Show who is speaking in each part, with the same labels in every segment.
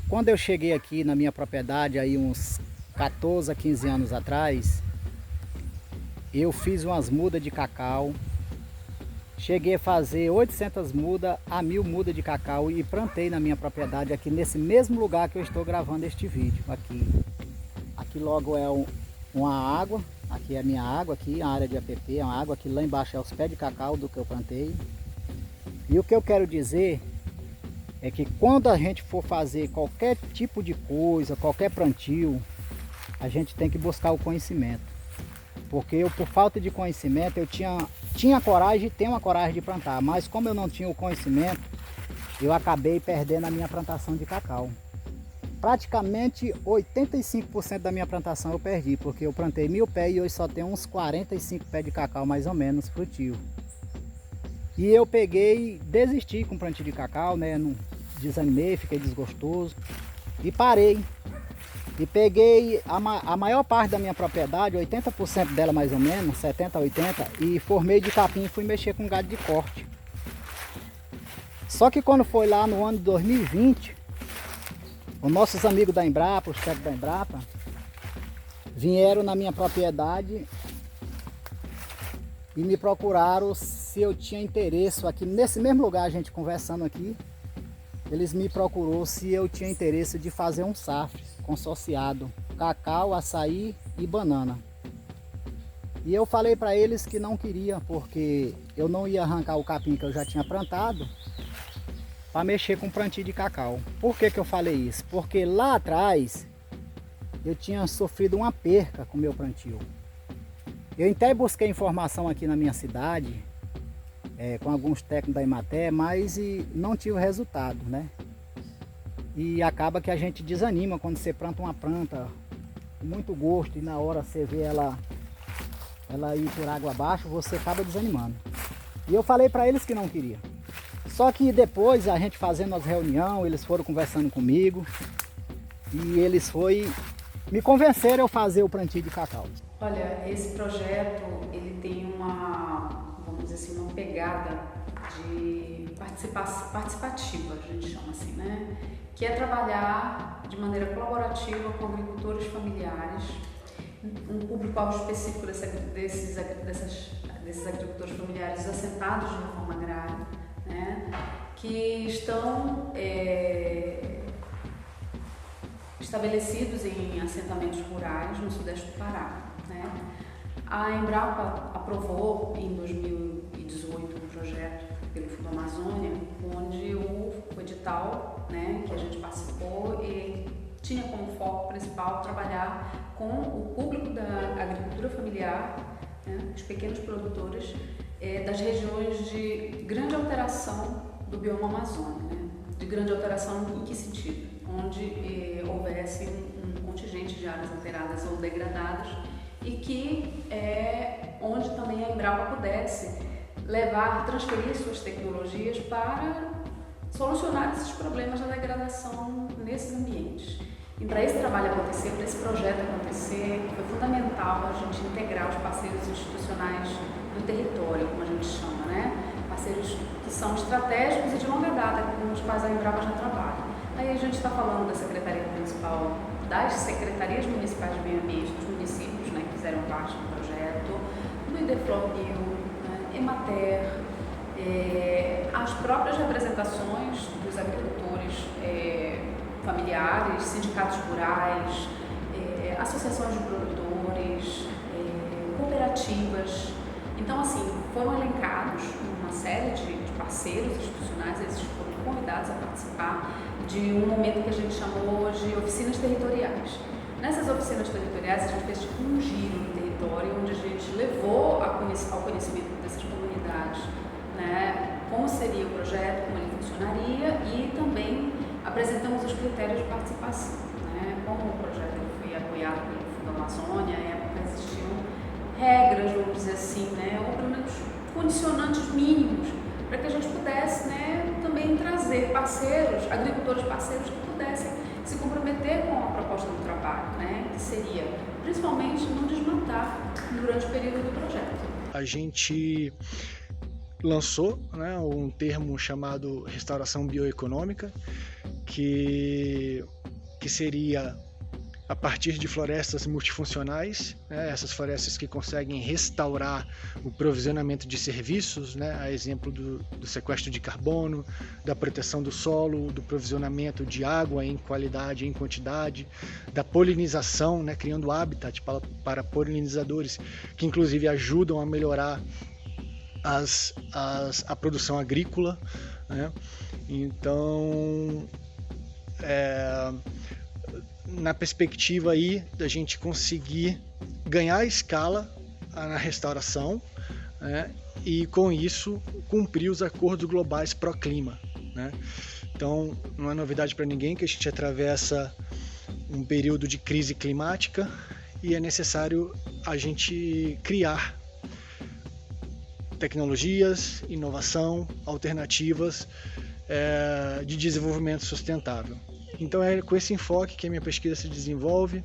Speaker 1: Quando eu cheguei aqui na minha propriedade, aí uns 14 a 15 anos atrás, eu fiz umas mudas de cacau. Cheguei a fazer 800 mudas a 1000 mudas de cacau e plantei na minha propriedade aqui nesse mesmo lugar que eu estou gravando este vídeo aqui. Aqui logo é uma água, aqui é a minha água, aqui a área de APP, a água aqui lá embaixo é os pés de cacau do que eu plantei. E o que eu quero dizer é que quando a gente for fazer qualquer tipo de coisa, qualquer plantio, a gente tem que buscar o conhecimento. Porque eu, por falta de conhecimento, eu tinha coragem e tenho a coragem de plantar, mas como eu não tinha o conhecimento, eu acabei perdendo a minha plantação de cacau. Praticamente 85% da minha plantação eu perdi, porque eu plantei 1000 pés e hoje só tenho uns 45 pés de cacau mais ou menos frutio. E eu peguei, desisti com o plantio de cacau, né? Não desanimei, fiquei desgostoso e parei. E peguei a maior parte da minha propriedade, 80% dela mais ou menos, 70 a 80, e formei de capim e fui mexer com gado de corte. Só que quando foi lá no ano de 2020, os nossos amigos da Embrapa, os técnicos da Embrapa, vieram na minha propriedade e me procuraram se eu tinha interesse aqui, nesse mesmo lugar, a gente conversando aqui, eles me procuraram se eu tinha interesse de fazer um SAF consorciado, cacau, açaí e banana. E eu falei para eles que não queria, porque eu não ia arrancar o capim que eu já tinha plantado para mexer com plantio de cacau. Por que que eu falei isso? Porque lá atrás eu tinha sofrido uma perca com o meu plantio. Eu até busquei informação aqui na minha cidade, com alguns técnicos da Emater, mas não tive resultado, né? E acaba que a gente desanima quando você planta uma planta com muito gosto e na hora você vê ela ir por água abaixo, você acaba desanimando. E eu falei para eles que não queria. Só que depois a gente fazendo as reuniões, eles foram conversando comigo e eles me convenceram a fazer o plantio de cacau.
Speaker 2: Olha, esse projeto ele tem vamos dizer assim, uma pegada de participativa, a gente chama assim, né? Que é trabalhar de maneira colaborativa com agricultores familiares, um público-alvo específico desses agricultores familiares assentados de reforma agrária, né? Que estão estabelecidos em assentamentos rurais no sudeste do Pará, né? A Embrapa aprovou em 2018 um projeto pelo Fundo Amazônia, onde o edital, né, que a gente participou e tinha como foco principal trabalhar com o público da agricultura familiar, né, os pequenos produtores das regiões de grande alteração do bioma amazônico, né? De grande alteração em que sentido? Onde houvesse um contingente de áreas alteradas ou degradadas e que onde também a Embrapa pudesse transferir suas tecnologias para solucionar esses problemas da degradação nesses ambientes. E para esse trabalho acontecer, para esse projeto acontecer, foi fundamental a gente integrar os parceiros institucionais do território, como a gente chama, né? Parceiros que são estratégicos e de longa data, com os quais a Embrapa já trabalha. Aí a gente está falando da Secretaria Municipal, das Secretarias Municipais de Meio Ambiente dos municípios, né, que fizeram parte do projeto, do IDEFLORBio, né, Emater, as próprias representações dos agricultores familiares, sindicatos rurais, associações de produtores, cooperativas. Então, assim, foram elencados uma série de parceiros institucionais, eles foram convidados a participar de um momento que a gente chamou de oficinas territoriais. Nessas oficinas territoriais, a gente fez tipo um giro no território, onde a gente levou ao conhecimento dessas comunidades, né, como seria o projeto, como ele funcionaria, e também apresentamos os critérios de participação, né? Como o projeto foi apoiado pelo Fundo Amazônia, à época existiam regras, vamos dizer assim, né, ou pelo menos condicionantes mínimos, para que a gente pudesse, né, também trazer parceiros, agricultores parceiros que pudessem se comprometer com a proposta do trabalho, né, que seria principalmente não desmatar durante o período do projeto.
Speaker 3: A gente lançou, né, um termo chamado restauração bioeconômica, que que seria a partir de florestas multifuncionais, né, essas florestas que conseguem restaurar o provisionamento de serviços, né, a exemplo do sequestro de carbono, da proteção do solo, do provisionamento de água em qualidade e em quantidade, da polinização, né, criando habitat para polinizadores, que inclusive ajudam a melhorar a produção agrícola, né? Então, na perspectiva aí da gente conseguir ganhar escala na restauração, né, e com isso cumprir os acordos globais pró-clima, né? Então não é novidade para ninguém que a gente atravessa um período de crise climática e é necessário a gente criar tecnologias, inovação, alternativas de desenvolvimento sustentável. Então é com esse enfoque que a minha pesquisa se desenvolve.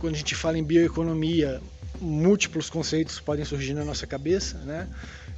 Speaker 3: Quando a gente fala em bioeconomia, múltiplos conceitos podem surgir na nossa cabeça, né?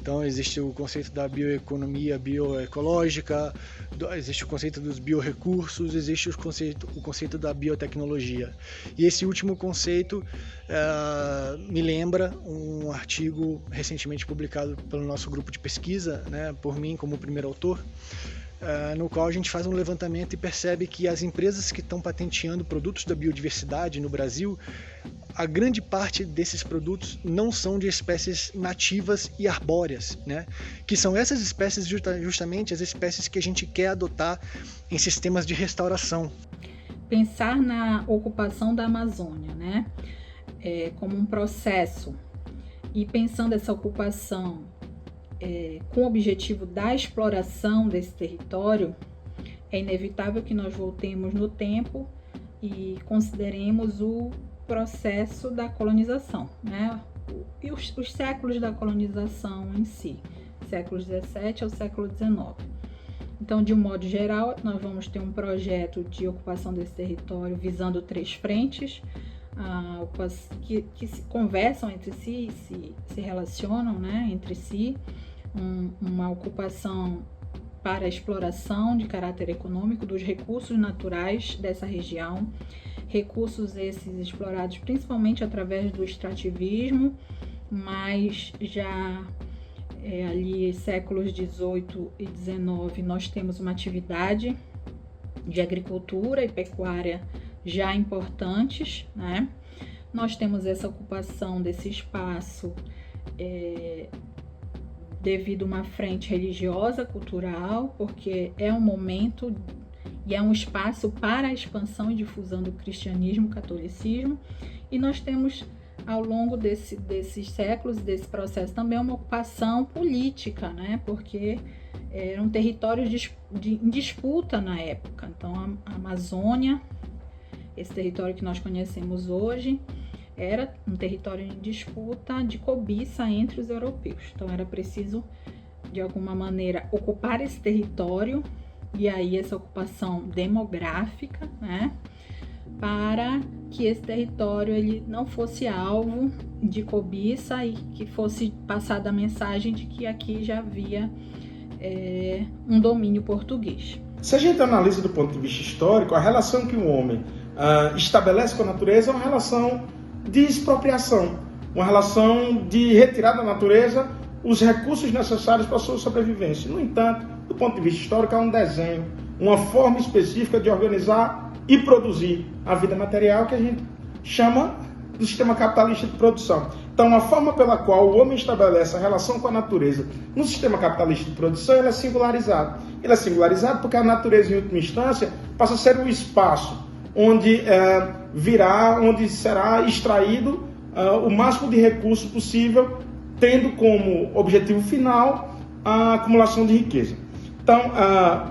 Speaker 3: Então existe o conceito da bioeconomia bioecológica, existe o conceito dos biorrecursos, existe o conceito da biotecnologia. E esse último conceito me lembra um artigo recentemente publicado pelo nosso grupo de pesquisa, né, por mim como primeiro autor, no qual a gente faz um levantamento e percebe que as empresas que estão patenteando produtos da biodiversidade no Brasil, a grande parte desses produtos não são de espécies nativas e arbóreas, né? Que são essas espécies justamente as espécies que a gente quer adotar em sistemas de restauração.
Speaker 4: Pensar na ocupação da Amazônia, né? Como um processo, e pensando essa ocupação com o objetivo da exploração desse território, é inevitável que nós voltemos no tempo e consideremos o processo da colonização, né? E os séculos da colonização em si, século XVII ao século XIX. Então, de um modo geral, nós vamos ter um projeto de ocupação desse território visando 3 frentes, que se conversam entre si, se relacionam, né, entre si. Uma ocupação para a exploração de caráter econômico dos recursos naturais dessa região, recursos esses explorados principalmente através do extrativismo, mas já ali séculos XVIII e XIX nós temos uma atividade de agricultura e pecuária já importantes, né? Nós temos essa ocupação desse espaço devido a uma frente religiosa, cultural, porque é um momento e é um espaço para a expansão e difusão do cristianismo, catolicismo, e nós temos ao longo desses séculos, desse processo também uma ocupação política, né? Porque eram territórios em disputa na época. Então a Amazônia, esse território que nós conhecemos hoje, era um território em disputa, de cobiça entre os europeus. Então era preciso, de alguma maneira, ocupar esse território, e aí essa ocupação demográfica, né, para que esse território ele não fosse alvo de cobiça e que fosse passada a mensagem de que aqui já havia um domínio português.
Speaker 5: Se a gente analisa do ponto de vista histórico, a relação que o homem estabelece com a natureza é uma relação de expropriação, uma relação de retirar da natureza os recursos necessários para a sua sobrevivência. No entanto, do ponto de vista histórico, há um desenho, uma forma específica de organizar e produzir a vida material que a gente chama do sistema capitalista de produção. Então, a forma pela qual o homem estabelece a relação com a natureza no sistema capitalista de produção, ele é singularizado. Ele é singularizado porque a natureza, em última instância, passa a ser um espaço onde onde será extraído o máximo de recurso possível, tendo como objetivo final a acumulação de riqueza. Então,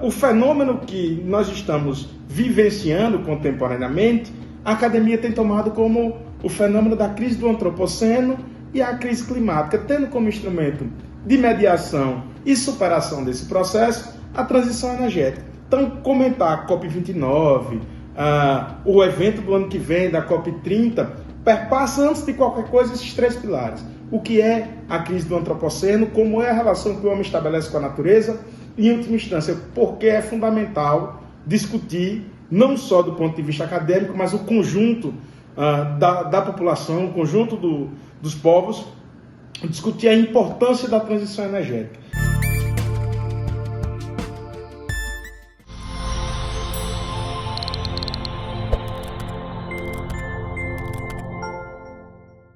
Speaker 5: o fenômeno que nós estamos vivenciando contemporaneamente, a academia tem tomado como o fenômeno da crise do antropoceno e a crise climática, tendo como instrumento de mediação e superação desse processo a transição energética. Então, comentar a COP29, o evento do ano que vem, da COP30, perpassa antes de qualquer coisa esses 3 pilares. O que é a crise do antropoceno, como é a relação que o homem estabelece com a natureza e, em última instância, porque é fundamental discutir, não só do ponto de vista acadêmico, mas o conjunto da população, o conjunto dos povos, discutir a importância da transição energética.